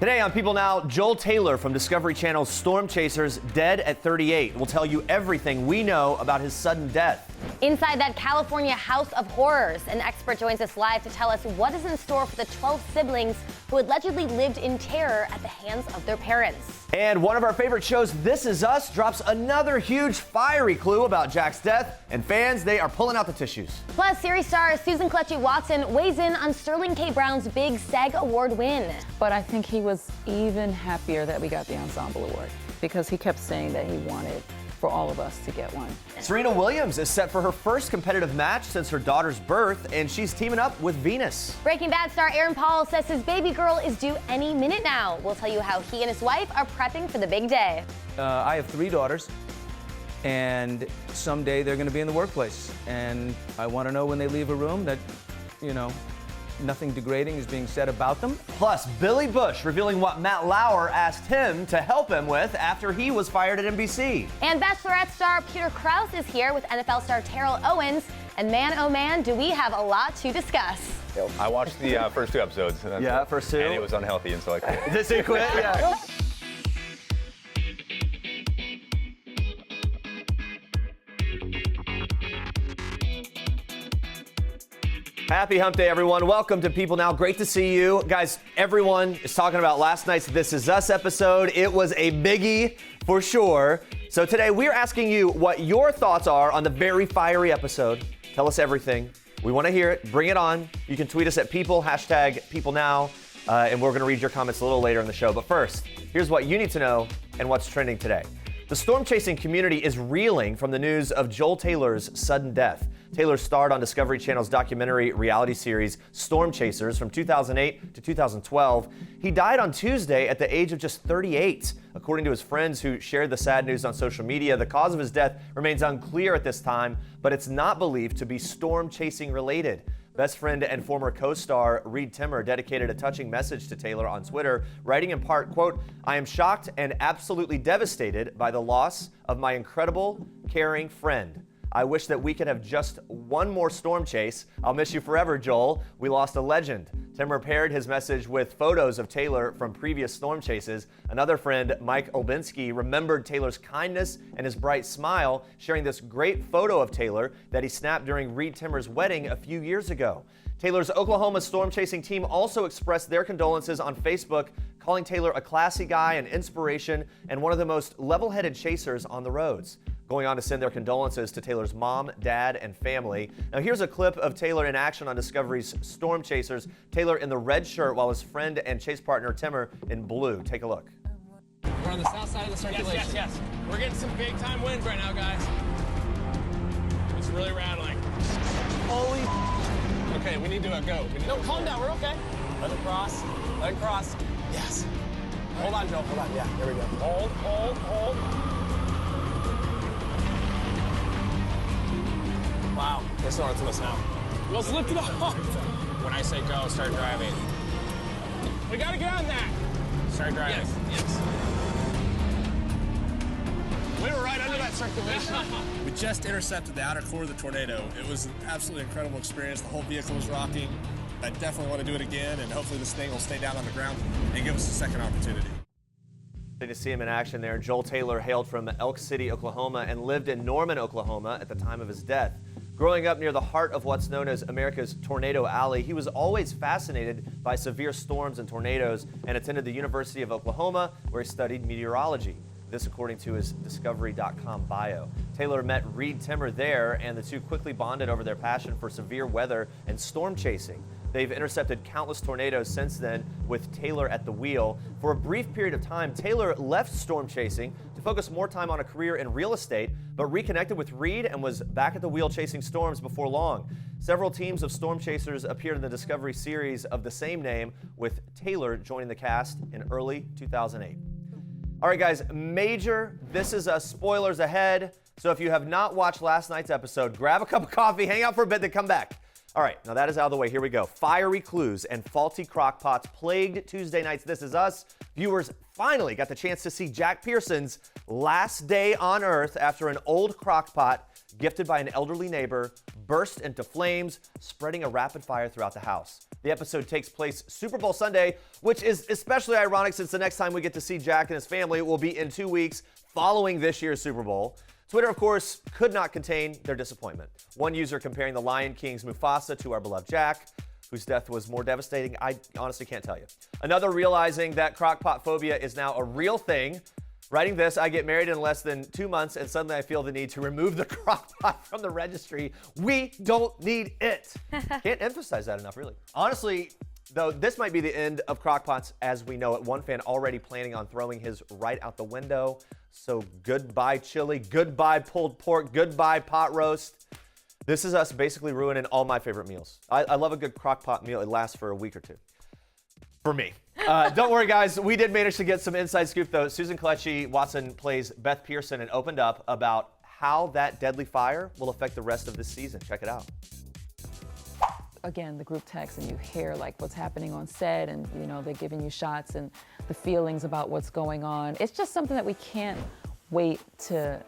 Today on People Now, Joel Taylor from Discovery Channel's Storm Chasers, dead at 38. We'll tell you everything we know about his sudden death. Inside that California house of horrors, an expert joins us live to tell us what is in store for the 12 siblings who allegedly lived in terror at the hands of their parents. And one of our favorite shows, This Is Us, drops another huge fiery clue about Jack's death. And fans, they are pulling out the tissues. Plus, series star Susan Kelechi Watson weighs in on Sterling K. Brown's big SAG Award win. But I think he was even happier that we got the Ensemble Award because he kept saying that he wanted for all of us to get one. Serena Williams is set for her first competitive match since her daughter's birth, and she's teaming up with Venus. Breaking Bad star Aaron Paul says his baby girl is due any minute now. We'll tell you how he and his wife are prepping for the big day. I have 3 daughters, and someday they're going to be in the workplace. And I want to know when they leave a room that, nothing degrading is being said about them. Plus, Billy Bush revealing what Matt Lauer asked him to help him with after he was fired at NBC. And Bachelorette star Peter Kraus is here with NFL star Terrell Owens. And man, oh man, do we have a lot to discuss. I watched the first 2 episodes. Yeah, first 2. And it was unhealthy, and so I quit. Did you quit? Yeah. Happy hump day, everyone. Welcome to People Now. Great to see you. Guys, everyone is talking about last night's This Is Us episode. It was a biggie for sure. So today we're asking you what your thoughts are on the very fiery episode. Tell us everything. We want to hear it. Bring it on. You can tweet us at People, #PeopleNow, and we're going to read your comments a little later in the show. But first, here's what you need to know and what's trending today. The storm chasing community is reeling from the news of Joel Taylor's sudden death. Taylor starred on Discovery Channel's documentary reality series Storm Chasers from 2008 to 2012. He died on Tuesday at the age of just 38. According to his friends who shared the sad news on social media, the cause of his death remains unclear at this time, but it's not believed to be storm chasing related. Best friend and former co-star Reed Timmer dedicated a touching message to Taylor on Twitter, writing in part, quote, "I am shocked and absolutely devastated by the loss of my incredible, caring friend. I wish that we could have just one more storm chase. I'll miss you forever, Joel. We lost a legend." Timmer paired his message with photos of Taylor from previous storm chases. Another friend, Mike Olbinski, remembered Taylor's kindness and his bright smile, sharing this great photo of Taylor that he snapped during Reed Timmer's wedding a few years ago. Taylor's Oklahoma storm chasing team also expressed their condolences on Facebook, calling Taylor a classy guy, an inspiration, and one of the most level-headed chasers on the roads. Going on to send their condolences to Taylor's mom, dad, and family. Now here's a clip of Taylor in action on Discovery's Storm Chasers. Taylor in the red shirt while his friend and chase partner Timmer in blue. Take a look. We're on the south side of the circulation. Yes. We're getting some big time winds right now, guys. It's really rattling. Holy. Okay, we need to go. No, calm down. We're okay. Let it cross. Let it cross. Yes. Hold on, Joe. Hold on. Yeah, there we go. Hold. Wow. It's north of us now. Let's lift it up. When I say go, start driving. We gotta get on that. Start driving. Yes. We were right under that circulation. We just intercepted the outer core of the tornado. It was an absolutely incredible experience. The whole vehicle was rocking. I definitely want to do it again, and hopefully this thing will stay down on the ground and give us a second opportunity. Good to see him in action there. Joel Taylor hailed from Elk City, Oklahoma, and lived in Norman, Oklahoma at the time of his death. Growing up near the heart of what's known as America's Tornado Alley, he was always fascinated by severe storms and tornadoes and attended the University of Oklahoma, where he studied meteorology. This according to his Discovery.com bio. Taylor met Reed Timmer there, and the two quickly bonded over their passion for severe weather and storm chasing. They've intercepted countless tornadoes since then, with Taylor at the wheel. For a brief period of time, Taylor left storm chasing to focus more time on a career in real estate, but reconnected with Reed and was back at the wheel chasing storms before long. Several teams of storm chasers appeared in the Discovery series of the same name, with Taylor joining the cast in early 2008. All right, guys, major This Is Us spoilers ahead. So if you have not watched last night's episode, grab a cup of coffee, hang out for a bit, then come back. All right, now that is out of the way. Here we go. Fiery clues and faulty crockpots plagued Tuesday night's This Is Us. Viewers finally got the chance to see Jack Pearson's last day on Earth after an old crockpot gifted by an elderly neighbor, burst into flames, spreading a rapid fire throughout the house. The episode takes place Super Bowl Sunday, which is especially ironic since the next time we get to see Jack and his family will be in 2 weeks following this year's Super Bowl. Twitter, of course, could not contain their disappointment. One user comparing the Lion King's Mufasa to our beloved Jack, whose death was more devastating, I honestly can't tell you. Another realizing that crockpot phobia is now a real thing. Writing this, I get married in less than 2 months and suddenly I feel the need to remove the crockpot from the registry. We don't need it. Can't emphasize that enough, really. Honestly, though, this might be the end of crockpots as we know it. One fan already planning on throwing his right out the window. So goodbye chili, goodbye pulled pork, goodbye pot roast. This is us basically ruining all my favorite meals. I love a good crockpot meal. It lasts for a week or two. For me. Don't worry, guys. We did manage to get some inside scoop, though. Susan Kelechi Watson plays Beth Pearson and opened up about how that deadly fire will affect the rest of this season. Check it out. Again, the group text and you hear like what's happening on set and, you know, they're giving you shots and the feelings about what's going on. It's just something that we can't wait to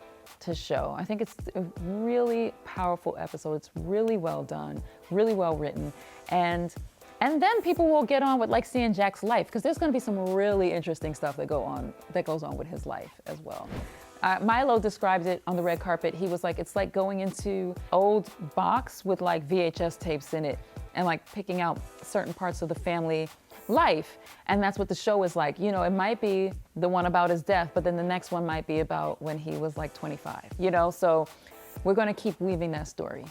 show. I think it's a really powerful episode. It's really well done, really well written. And then people will get on with like seeing Jack's life because there's going to be some really interesting stuff that goes on with his life as well. Milo described it on the red carpet. He was like, it's like going into old box with like VHS tapes in it and like picking out certain parts of the family life. And that's what the show is like. You know, it might be the one about his death, but then the next one might be about when he was like 25, you know? So we're going to keep weaving that story.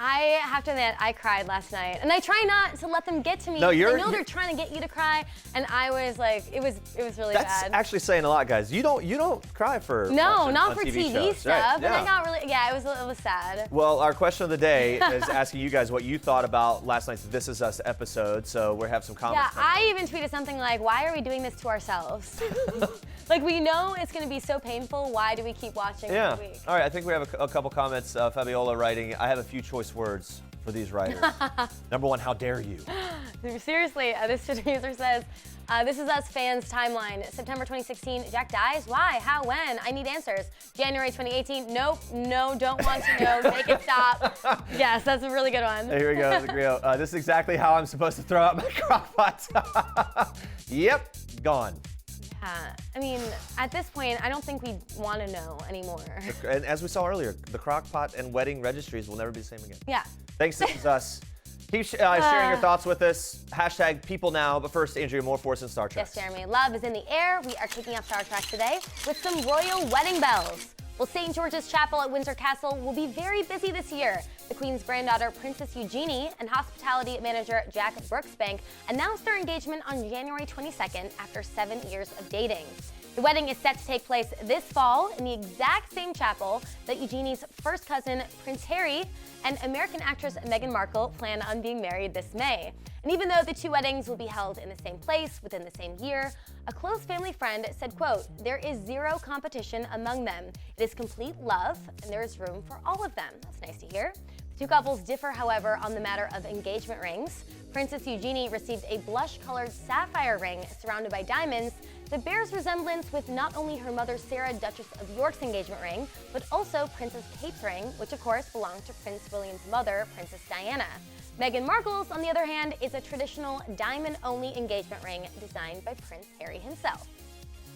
I have to admit, I cried last night, and I try not to let them get to me. No, I know they're trying to get you to cry, and I was like, it was really bad. That's actually saying a lot, guys. You don't cry for no, not for TV TV shows, stuff. right? But Yeah. I got really, it was sad. Well, our question of the day is asking you guys what you thought about last night's This Is Us episode. So we have some comments. Yeah, I even tweeted something like, "Why are we doing this to ourselves?" Like we know it's going to be so painful. Why do we keep watching every week? All right, I think we have a couple comments. Fabiola writing, I have a few choice words for these writers. Number one, how dare you? Seriously, this user says, This Is Us fans timeline. September 2016, Jack dies? Why? How? When? I need answers. January 2018, nope, no, don't want to know. Make it stop. Yes, that's a really good one. Here we go, the grill. This is exactly how I'm supposed to throw out my crockpot. Yep, gone. Yeah, I mean, at this point, I don't think we want to know anymore. And as we saw earlier, the crockpot and wedding registries will never be the same again. Yeah. Thanks, This Is Us. Keep sharing your thoughts with us. Hashtag People Now. But first, Andrea, more for us in Star Trek. Yes, Jeremy. Love is in the air. We are kicking off Star Trek today with some royal wedding bells. Well, St. George's Chapel at Windsor Castle will be very busy this year. The Queen's granddaughter, Princess Eugenie, and hospitality manager Jack Brooksbank announced their engagement on January 22nd after 7 years of dating. The wedding is set to take place this fall in the exact same chapel that Eugenie's first cousin, Prince Harry, and American actress Meghan Markle plan on being married this May. And even though the two weddings will be held in the same place within the same year, a close family friend said, quote, "There is zero competition among them. It is complete love, and there is room for all of them." That's nice to hear. The two couples differ, however, on the matter of engagement rings. Princess Eugenie received a blush-colored sapphire ring surrounded by diamonds that bears resemblance with not only her mother Sarah, Duchess of York's engagement ring, but also Princess Kate's ring, which of course belonged to Prince William's mother, Princess Diana. Meghan Markle's, on the other hand, is a traditional diamond-only engagement ring designed by Prince Harry himself.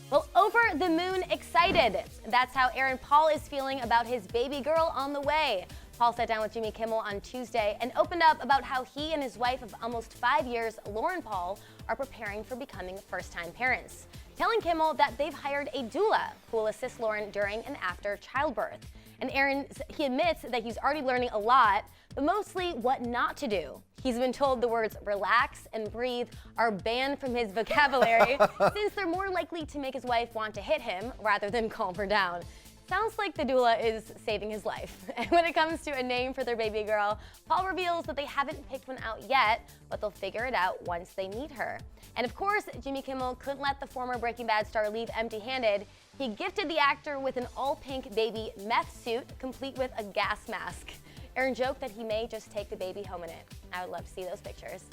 Well, over the moon excited. That's how Aaron Paul is feeling about his baby girl on the way. Paul sat down with Jimmy Kimmel on Tuesday and opened up about how he and his wife of almost 5 years, Lauren Paul, are preparing for becoming first-time parents, telling Kimmel that they've hired a doula who will assist Lauren during and after childbirth. And Aaron, he admits that he's already learning a lot, but mostly what not to do. He's been told the words relax and breathe are banned from his vocabulary since they're more likely to make his wife want to hit him rather than calm her down. Sounds like the doula is saving his life. And when it comes to a name for their baby girl, Paul reveals that they haven't picked one out yet, but they'll figure it out once they meet her. And of course, Jimmy Kimmel couldn't let the former Breaking Bad star leave empty-handed. He gifted the actor with an all-pink baby meth suit, complete with a gas mask. Aaron joked that he may just take the baby home in it. I would love to see those pictures.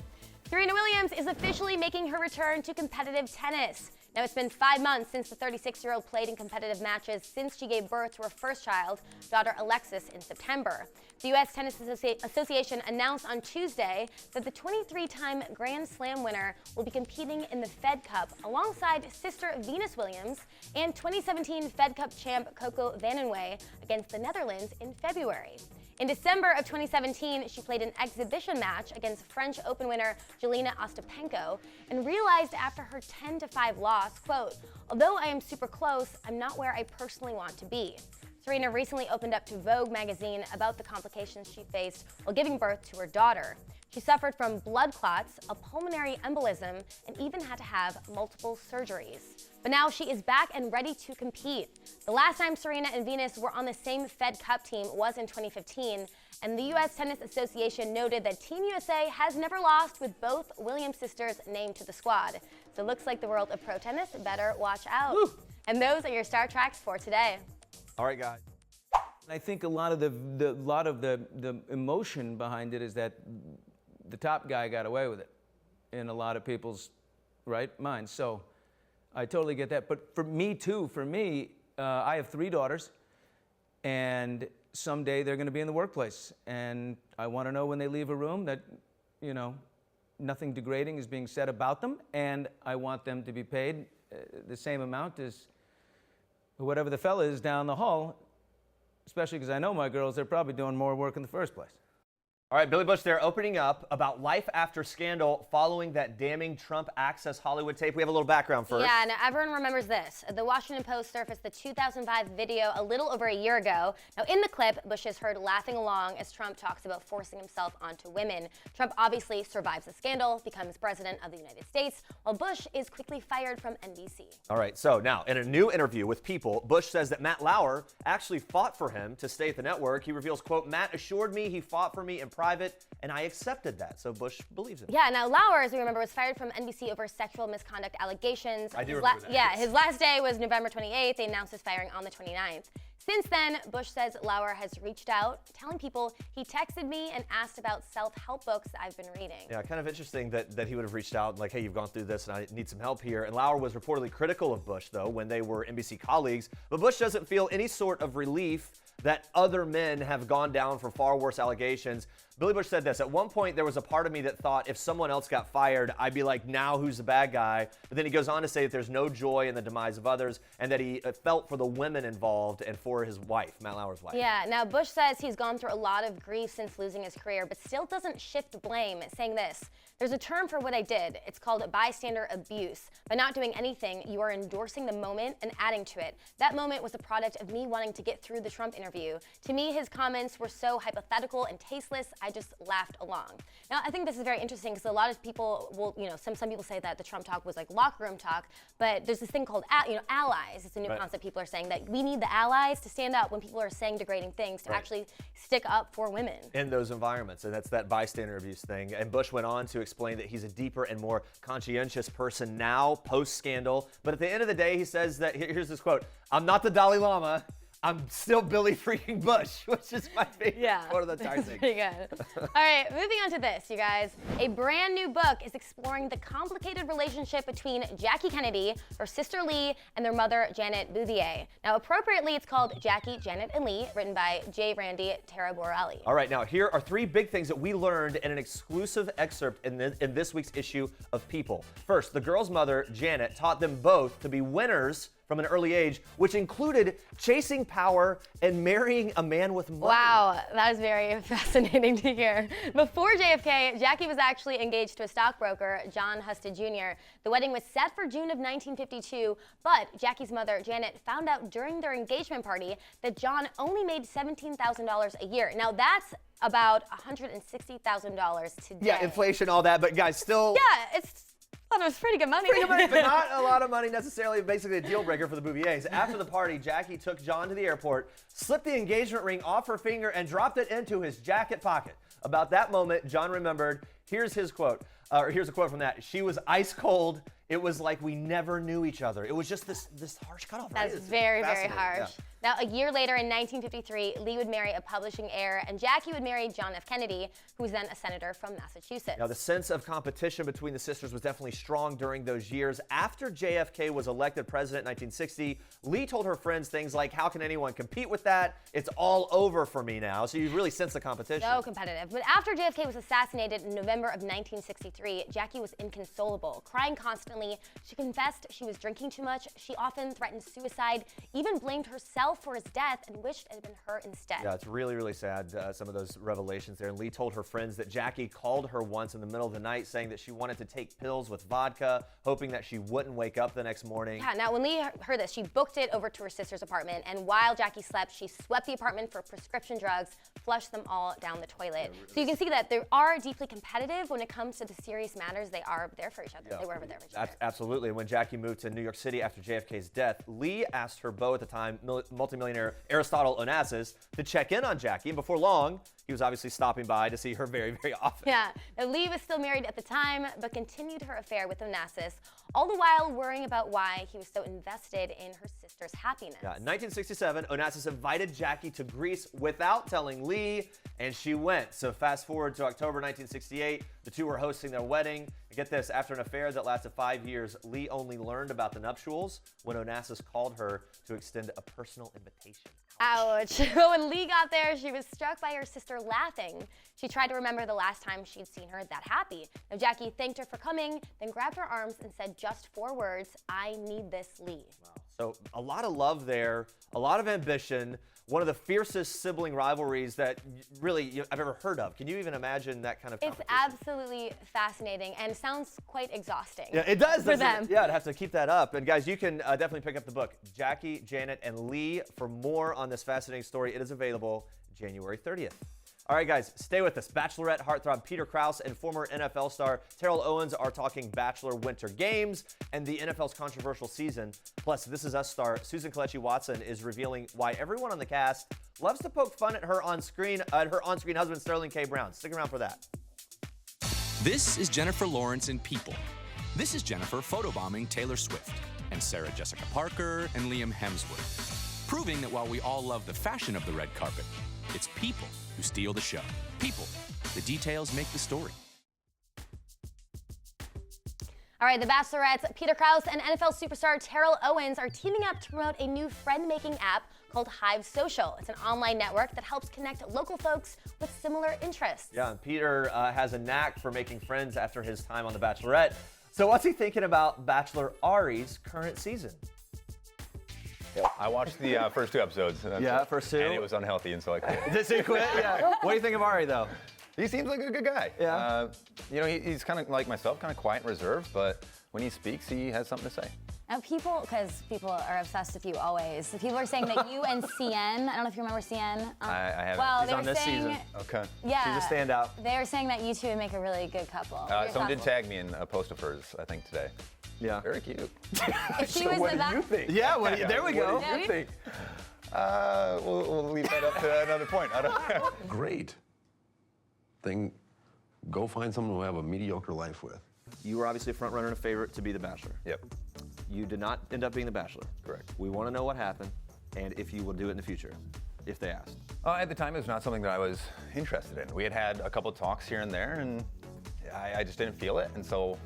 Serena Williams is officially making her return to competitive tennis. Now, it's been 5 months since the 36-year-old played in competitive matches since she gave birth to her first child, daughter Alexis, in September. The U.S. Tennis Association announced on Tuesday that the 23-time Grand Slam winner will be competing in the Fed Cup alongside sister Venus Williams and 2017 Fed Cup champ Coco Vandenway against the Netherlands in February. In December of 2017, she played an exhibition match against French Open winner Jelena Ostapenko and realized after her 10-5 loss, quote, "Although I am super close, I'm not where I personally want to be." Serena recently opened up to Vogue magazine about the complications she faced while giving birth to her daughter. She suffered from blood clots, a pulmonary embolism, and even had to have multiple surgeries. But now she is back and ready to compete. The last time Serena and Venus were on the same Fed Cup team was in 2015, and the U.S. Tennis Association noted that Team USA has never lost with both Williams sisters named to the squad. So it looks like the world of pro tennis better watch out. Woo. And those are your Star Tracks for today. All right, guys. I think a lot of the emotion behind it is that the top guy got away with it in a lot of people's minds. So I totally get that. But for me too, I have 3 daughters, and someday they're going to be in the workplace, and I want to know when they leave a room that, nothing degrading is being said about them, and I want them to be paid the same amount as whatever the fella is down the hall, especially because I know my girls, they're probably doing more work in the first place. All right, Billy Bush there opening up about life after scandal following that damning Trump Access Hollywood tape. We have a little background first. Yeah, now everyone remembers this. The Washington Post surfaced the 2005 video a little over a year ago. Now, in the clip, Bush is heard laughing along as Trump talks about forcing himself onto women. Trump obviously survives the scandal, becomes president of the United States, while Bush is quickly fired from NBC. All right, so now, in a new interview with People, Bush says that Matt Lauer actually fought for him to stay at the network. He reveals, quote, "Matt assured me he fought for me in private, and I accepted that." So Bush believes him. Yeah, now Lauer, as we remember, was fired from NBC over sexual misconduct allegations. I do remember that. Yeah, his last day was November 28th. They announced his firing on the 29th. Since then, Bush says Lauer has reached out, telling people he texted me and asked about self-help books I've been reading. Yeah, kind of interesting that he would have reached out like, hey, you've gone through this and I need some help here. And Lauer was reportedly critical of Bush, though, when they were NBC colleagues. But Bush doesn't feel any sort of relief that other men have gone down for far worse allegations. Billy Bush said this: "At one point, there was a part of me that thought if someone else got fired, I'd be like, now who's the bad guy?" But then he goes on to say that there's no joy in the demise of others and that he felt for the women involved and for his wife, Matt Lauer's wife. Yeah, now Bush says he's gone through a lot of grief since losing his career, but still doesn't shift blame, saying this: "There's a term for what I did. It's called bystander abuse. By not doing anything, you are endorsing the moment and adding to it. That moment was a product of me wanting to get through the Trump interview. To me, his comments were so hypothetical and tasteless, I just laughed along." Now, I think this is very interesting because a lot of people will, some people say that the Trump talk was like locker room talk, but there's this thing called, allies. It's a new concept. People are saying that we need the allies to stand up when people are saying degrading things to actually stick up for women. In those environments, and that's that bystander abuse thing. And Bush went on to explain that he's a deeper and more conscientious person now, post-scandal. But at the end of the day, he says that, here's this quote: "I'm not the Dalai Lama. I'm still Billy freaking Bush," which is my favorite quote of the entire thing. Pretty good. All right, moving on to this, you guys. A brand new book is exploring the complicated relationship between Jackie Kennedy, her sister Lee, and their mother Janet Bouvier. Now, appropriately, it's called Jackie, Janet, and Lee, written by J. Randy Taraborelli. All right, now here are 3 big things that we learned in an exclusive excerpt in this week's issue of People. First, the girl's mother, Janet, taught them both to be winners from an early age, which included chasing power and marrying a man with money. Wow, that is very fascinating to hear. Before JFK, Jackie was actually engaged to a stockbroker, John Husted Jr. The wedding was set for June of 1952, but Jackie's mother, Janet, found out during their engagement party that John only made $17,000 a year. Now that's about $160,000 today. Yeah, inflation, all that, but guys, still... Yeah, it was pretty good money. Pretty good money, but not a lot of money necessarily. Basically a deal breaker for the Bouviers. After the party, Jackie took John to the airport, slipped the engagement ring off her finger, and dropped it into his jacket pocket. About that moment, John remembered. Here's his quote. Here's a quote from that: "She was ice cold. It was like we never knew each other." It was just this harsh cutoff. That's right? very, very harsh. Yeah. Now, a year later in 1953, Lee would marry a publishing heir, and Jackie would marry John F. Kennedy, who was then a senator from Massachusetts. Now, the sense of competition between the sisters was definitely strong during those years. After JFK was elected president in 1960, Lee told her friends things like, how can anyone compete with that? It's all over for me now. So you really sense the competition. So competitive. But after JFK was assassinated in November of 1963, Jackie was inconsolable, crying constantly. She confessed she was drinking too much. She often threatened suicide, even blamed herself for his death and wished it had been her instead. Yeah, it's really, really sad, some of those revelations there. And Lee told her friends that Jackie called her once in the middle of the night saying that she wanted to take pills with vodka, hoping that she wouldn't wake up the next morning. Yeah, now when Lee heard this, she booked it over to her sister's apartment, and while Jackie slept, she swept the apartment for prescription drugs, flushed them all down the toilet. So you can see that they are deeply competitive when it comes to the serious matters. They are there for each other. They were ever there for each other. Absolutely. And when Jackie moved to New York City after JFK's death, Lee asked her beau at the time, multimillionaire Aristotle Onassis, to check in on Jackie. And before long, he was obviously stopping by to see her very, very often. Yeah. Now, Lee was still married at the time, but continued her affair with Onassis, all the while worrying about why he was so invested in her sister's happiness. Yeah, in 1967, Onassis invited Jackie to Greece without telling Lee, and she went. So fast forward to October 1968, the two were hosting their wedding. And get this, after an affair that lasted 5 years, Lee only learned about the nuptials when Onassis called her to extend a personal invitation. Ouch. When Lee got there, she was struck by her sister laughing. She tried to remember the last time she'd seen her that happy. Now, Jackie thanked her for coming, then grabbed her arms and said just 4 words, I need this, Lee. Wow. So a lot of love there, a lot of ambition, one of the fiercest sibling rivalries that really I've ever heard of. Can you even imagine that kind of competition? It's absolutely fascinating and sounds quite exhausting. Yeah, it does. For them. Yeah, I'd have to keep that up. And guys, you can definitely pick up the book, Jackie, Janet, and Lee, for more on this fascinating story. It is available January 30th. All right, guys, stay with us. Bachelorette heartthrob Peter Kraus and former NFL star Terrell Owens are talking Bachelor Winter Games and the NFL's controversial season. Plus, This Is Us star Susan Kelechi Watson is revealing why everyone on the cast loves to poke fun at her on-screen husband, Sterling K. Brown. Stick around for that. This is Jennifer Lawrence in People. This is Jennifer photobombing Taylor Swift and Sarah Jessica Parker and Liam Hemsworth, proving that while we all love the fashion of the red carpet, it's people who steal the show. People. The details make the story. All right, the Bachelorettes, Peter Kraus and NFL superstar Terrell Owens are teaming up to promote a new friend-making app called Hive Social. It's an online network that helps connect local folks with similar interests. Yeah, and Peter has a knack for making friends after his time on The Bachelorette. So what's he thinking about Bachelor Arie's current season? I watched the first 2 episodes. Yeah, first 2. And it was unhealthy, and so I quit. Did he quit? Yeah. What do you think of Arie, though? He seems like a good guy. Yeah. He's kind of like myself, kind of quiet and reserved, but when he speaks, he has something to say. Now because people are obsessed with you always. The people are saying that you and CN, I don't know if you remember CN. I haven't. Well, He's they on were this saying, season. Okay. Yeah. He's a standout. They were saying that you two would make a really good couple. Someone did tag me in a post of hers, I think, today. Yeah. Very cute. If she was what the do you think? Yeah, there we go. What do you think? We'll leave that up to another point. I don't know. Great thing. Go find someone who have a mediocre life with. You were obviously a front runner and a favorite to be the Bachelor. Yep. You did not end up being the Bachelor. Correct. We want to know what happened and if you will do it in the future, if they asked. At the time, it was not something that I was interested in. We had a couple talks here and there, and I just didn't feel it. And so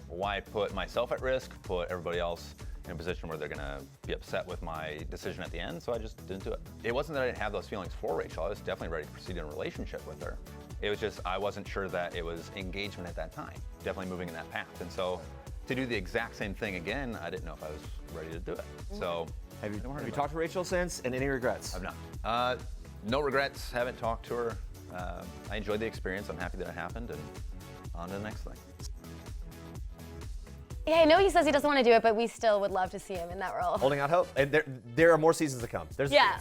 why put myself at risk, put everybody else in a position where they're going to be upset with my decision at the end, so I just didn't do it. It wasn't that I didn't have those feelings for Rachel. I was definitely ready to proceed in a relationship with her. It was just I wasn't sure that it was engagement at that time, definitely moving in that path. And so to do the exact same thing again, I didn't know if I was ready to do it. So have you talked to Rachel since, and any regrets? I've not. No regrets, haven't talked to her. I enjoyed the experience. I'm happy that it happened, and on to the next thing. Yeah, I know he says he doesn't want to do it, but we still would love to see him in that role. Holding out hope. And there are more seasons to come. Yeah.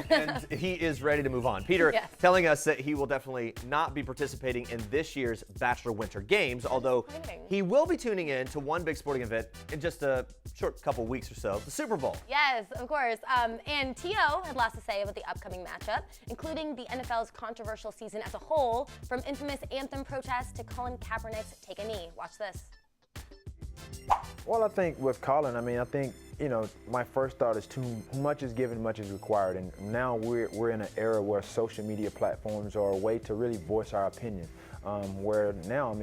And he is ready to move on. Peter Yes. telling us that he will definitely not be participating in this year's Bachelor Winter Games, although he will be tuning in to one big sporting event in just a short couple weeks or so, the Super Bowl. Yes, of course. And T.O. had lots to say about the upcoming matchup, including the NFL's controversial season as a whole, from infamous anthem protests to Colin Kaepernick's Take a Knee. Watch this. Well, I think with Colin, I think, my first thought is too much is given, much is required. And now we're in an era where social media platforms are a way to really voice our opinion. Where now,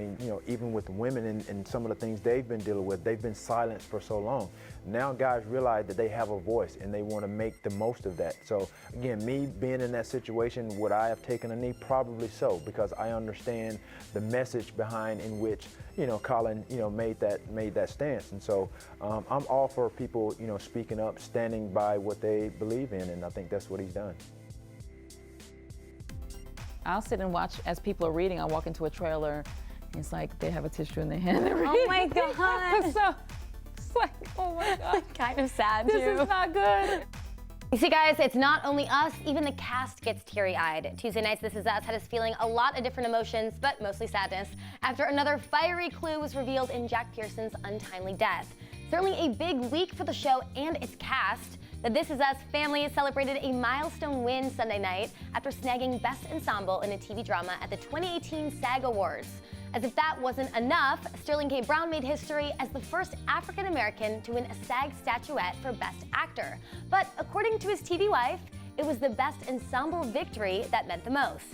even with women and some of the things they've been dealing with, they've been silenced for so long. Now guys realize that they have a voice and they want to make the most of that. So again, me being in that situation, would I have taken a knee? Probably so, because I understand the message behind in which, Colin, made that stance. And so I'm all for people, speaking up, standing by what they believe in, and I think that's what he's done. I'll sit and watch as people are reading. I'll walk into a trailer, and it's like they have a tissue in their hand. Oh my God. So it's like, oh my God. Kind of sad, This too. is not good. You see, guys, it's not only us, even the cast gets teary-eyed. Tuesday night's This Is Us had us feeling a lot of different emotions, but mostly sadness, after another fiery clue was revealed in Jack Pearson's untimely death. Certainly a big week for the show and its cast. The This Is Us family celebrated a milestone win Sunday night after snagging Best Ensemble in a TV drama at the 2018 SAG Awards. As if that wasn't enough, Sterling K. Brown made history as the first African-American to win a SAG statuette for Best Actor. But according to his TV wife, it was the Best Ensemble victory that meant the most.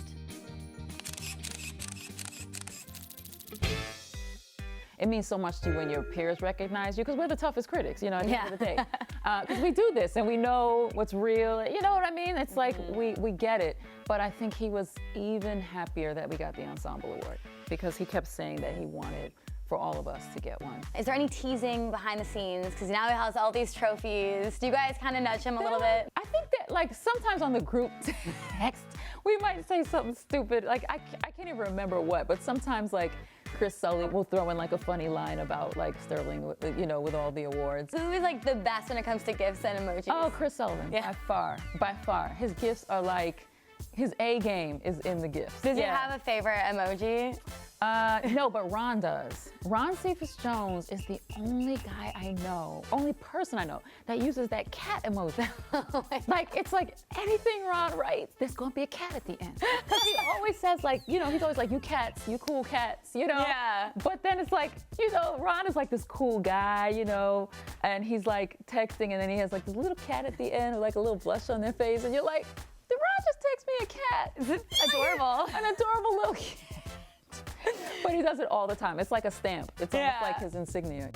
It means so much to you when your peers recognize you, because we're the toughest critics, at the end of the day. Because we do this and we know what's real, you know what I mean? It's like we get it. But I think he was even happier that we got the Ensemble Award, because he kept saying that he wanted for all of us to get one. Is there any teasing behind the scenes? Because now he has all these trophies. Do you guys kind of nudge him a little bit? I think that, sometimes on the group text, we might say something stupid. I can't even remember what, but sometimes, Chris Sully will throw in a funny line about Sterling, with all the awards. Who is the best when it comes to gifts and emojis? Oh, Chris Sullivan, yeah. by far. His gifts are his A game is in the gifts. Does he have a favorite emoji? No, but Ron does. Ron Cephas Jones is the only guy I know, only person I know that uses that cat emoji. It's like anything Ron writes, there's gonna be a cat at the end. Because he always says he's always like, you cats, you cool cats, Yeah. But then it's Ron is this cool guy, and he's texting, and then he has this little cat at the end with a little blush on their face, and you're like, did Ron just text me a cat? Is it adorable? An adorable little cat. But he does it all the time. It's like a stamp. It's almost like his insignia.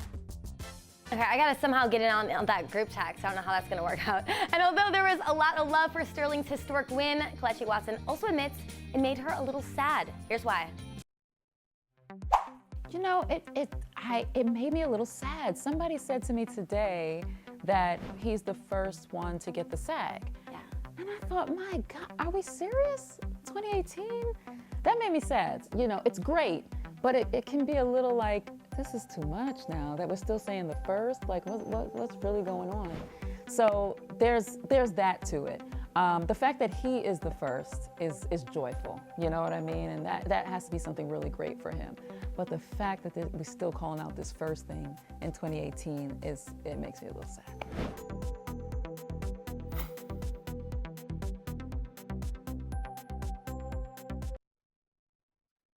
Okay, I gotta somehow get in on that group text. I don't know how that's gonna work out. And although there was a lot of love for Sterling's historic win, Kelechi Watson also admits it made her a little sad. Here's why. It made me a little sad. Somebody said to me today that he's the first one to get the SAG. Yeah. And I thought, my God, are we serious? 2018? That made me sad. It's great, but it can be a little this is too much now that we're still saying the first. What's really going on? So there's that to it. The fact that he is the first is joyful. You know what I mean? And that has to be something really great for him. But the fact that we're still calling out this first thing in 2018 it makes me a little sad.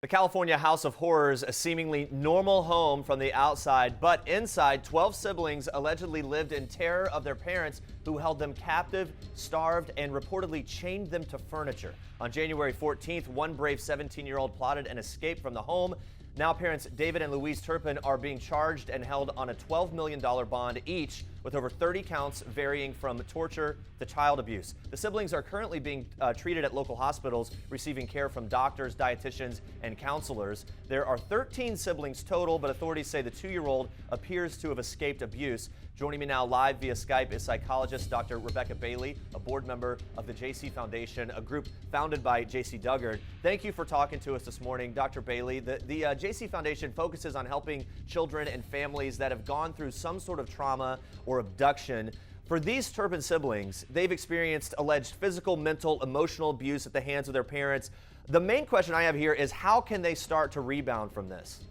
The California House of Horrors, a seemingly normal home from the outside, but inside, 12 siblings allegedly lived in terror of their parents who held them captive, starved, and reportedly chained them to furniture. On January 14th, one brave 17-year-old plotted an escape from the home. Now parents David and Louise Turpin are being charged and held on a $12 million bond each, with over 30 counts varying from torture to child abuse. The siblings are currently being treated at local hospitals, receiving care from doctors, dietitians, and counselors. There are 13 siblings total, but authorities say the 2-year-old appears to have escaped abuse. Joining me now live via Skype is psychologist Dr. Rebecca Bailey, a board member of the JC Foundation, a group founded by JC Dugard. Thank you for talking to us this morning, Dr. Bailey. The JC Foundation focuses on helping children and families that have gone through some sort of trauma or abduction. For these Turpin siblings, they've experienced alleged physical, mental, emotional abuse at the hands of their parents. The main question I have here is, how can they start to rebound from this?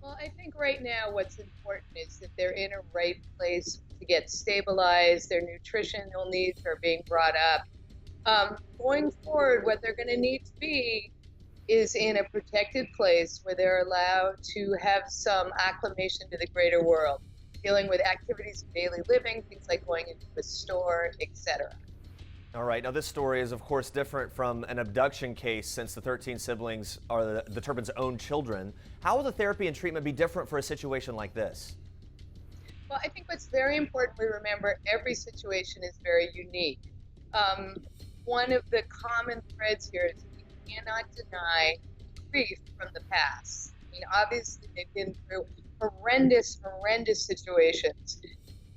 Well, I think right now what's important is that they're in a right place to get stabilized. Their nutritional needs are being brought up. Going forward, what they're going to need to be is in a protected place where they're allowed to have some acclimation to the greater world, dealing with activities of daily living, things like going into a store, etc. All right, now this story is of course different from an abduction case since the 13 siblings are the Turpins' own children. How will the therapy and treatment be different for a situation like this? Well, I think what's very important we remember, every situation is very unique. One of the common threads here is we cannot deny grief from the past. I mean, obviously they've been through horrendous situations.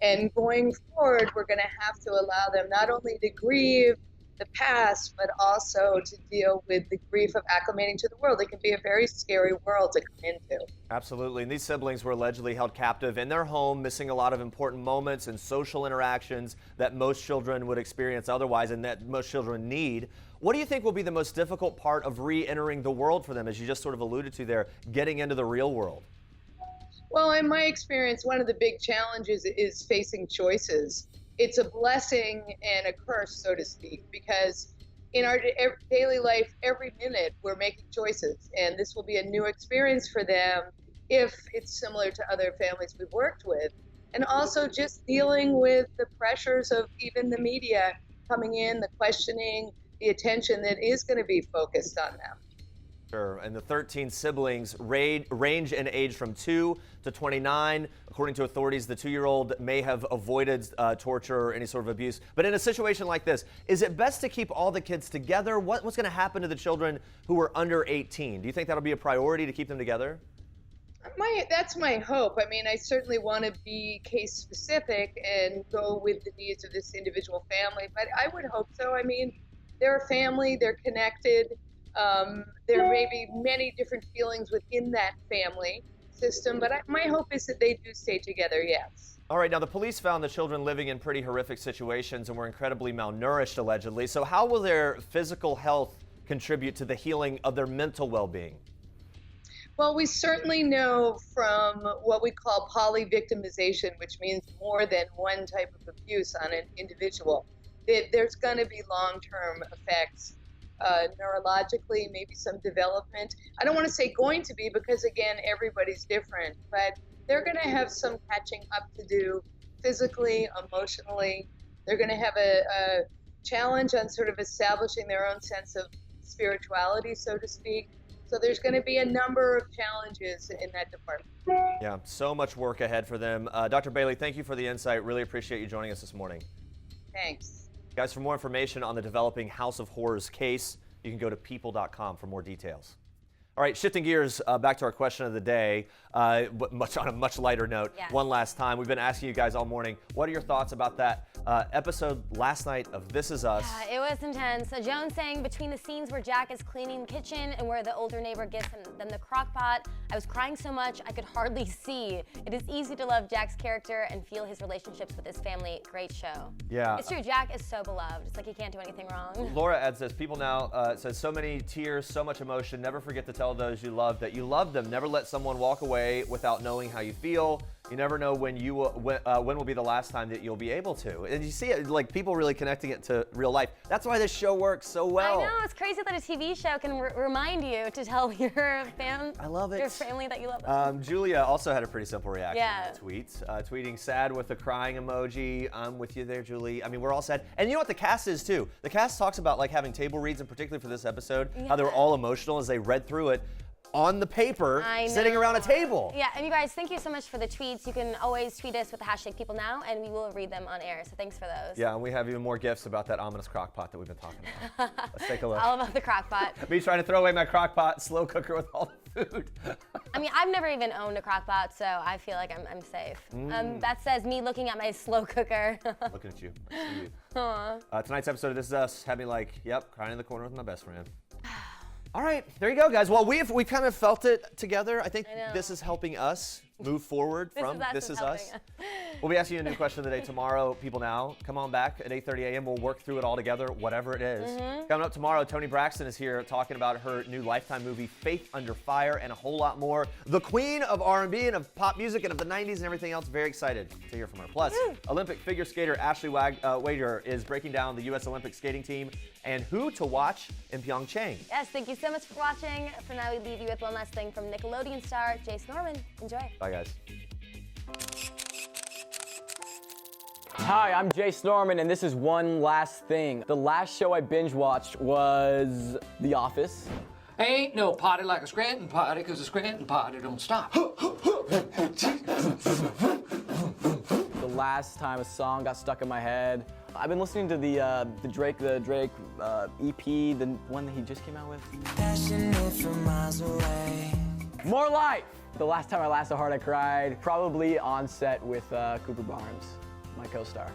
And going forward, we're going to have to allow them not only to grieve the past, but also to deal with the grief of acclimating to the world. It can be a very scary world to come into. Absolutely, and these siblings were allegedly held captive in their home, missing a lot of important moments and social interactions that most children would experience otherwise and that most children need. What do you think will be the most difficult part of re-entering the world for them, as you just sort of alluded to there, getting into the real world? Well, in my experience, one of the big challenges is facing choices. It's a blessing and a curse, so to speak, because in our daily life, every minute we're making choices, and this will be a new experience for them if it's similar to other families we've worked with. And also just dealing with the pressures of even the media coming in, the questioning, the attention that is going to be focused on them. Sure, and the 13 siblings range in age from 2 to 29. According to authorities, the 2-year-old may have avoided torture or any sort of abuse. But in a situation like this, is it best to keep all the kids together? What's going to happen to the children who are under 18? Do you think that'll be a priority to keep them together? That's my hope. I mean, I certainly want to be case specific and go with the needs of this individual family, but I would hope so. I mean, they're a family, they're connected. There may be many different feelings within that family system, but my hope is that they do stay together, yes. All right, now the police found the children living in pretty horrific situations and were incredibly malnourished, allegedly. So how will their physical health contribute to the healing of their mental well-being? Well, we certainly know from what we call polyvictimization, which means more than one type of abuse on an individual, that there's going to be long-term effects. Neurologically, maybe some development. I don't want to say going to be, because again, everybody's different, but they're going to have some catching up to do physically, emotionally. They're going to have a challenge on sort of establishing their own sense of spirituality, so to speak. So there's going to be a number of challenges in that department. Yeah, so much work ahead for them. Dr. Bailey, thank you for the insight. Really appreciate you joining us this morning. Thanks. Guys, for more information on the developing House of Horrors case, you can go to people.com for more details. All right, shifting gears back to our question of the day, but on a much lighter note. Yes. One last time, we've been asking you guys all morning, what are your thoughts about that episode last night of This Is Us? It was intense. So Joan saying between the scenes where Jack is cleaning the kitchen and where the older neighbor gives them the crock pot, I was crying so much I could hardly see. It is easy to love Jack's character and feel his relationships with his family. Great show. Yeah. It's true, Jack is so beloved. It's like he can't do anything wrong. Laura adds this, people now says so many tears, so much emotion, never forget to tell those you love that you love them. Never let someone walk away without knowing how you feel. You never know when will be the last time that you'll be able to. And you see it, like people really connecting it to real life. That's why this show works so well. I know, it's crazy that a TV show can remind you to tell your I love it. your family that you love them. Julia also had a pretty simple reaction Yeah. to the tweets. Tweeting sad with a crying emoji. I'm with you there, Julie. I mean, we're all sad. And you know what the cast is too? The cast talks about like having table reads, and particularly for this episode, how they were all emotional as they read through it on the paper, sitting around a table. Yeah, and you guys, thank you so much for the tweets. You can always tweet us with the hashtag #PeopleNow, and we will read them on air. So thanks for those. Yeah, and we have even more gifts about that ominous crock pot that we've been talking about. Let's take a look. All about the crock pot. Me trying to throw away my crock pot, slow cooker with all the food. I mean, I've never even owned a crock pot, so I feel like I'm safe. That says me looking at my slow cooker. Looking at you. I see you. Tonight's episode of This Is Us had me like, yep, crying in the corner with my best friend. All right, there you go, guys. Well, we kind of felt it together. I think this is helping us move forward from This Is Us. We'll be asking you a new question of the day tomorrow, People Now. Come on back at 8:30 a.m. We'll work through it all together, whatever it is. Coming up tomorrow, Toni Braxton is here talking about her new Lifetime movie, Faith Under Fire, and a whole lot more. The queen of R&B and of pop music and of the 90s and everything else. Very excited to hear from her. Plus, Olympic figure skater Ashley Wager is breaking down the U.S. Olympic skating team and who to watch in Pyeongchang. Yes, thank you so much for watching. For now, we leave you with one last thing from Nickelodeon star Jace Norman. Enjoy. Bye, guys. Hi, I'm Jace Norman, and this is one last thing. The last show I binge-watched was The Office. Ain't no party like a Scranton party, because a Scranton party don't stop. The last time a song got stuck in my head, I've been listening to the Drake EP, the one that he just came out with. More Life! The last time I laughed so hard I cried, probably on set with Cooper Barnes, my co-star.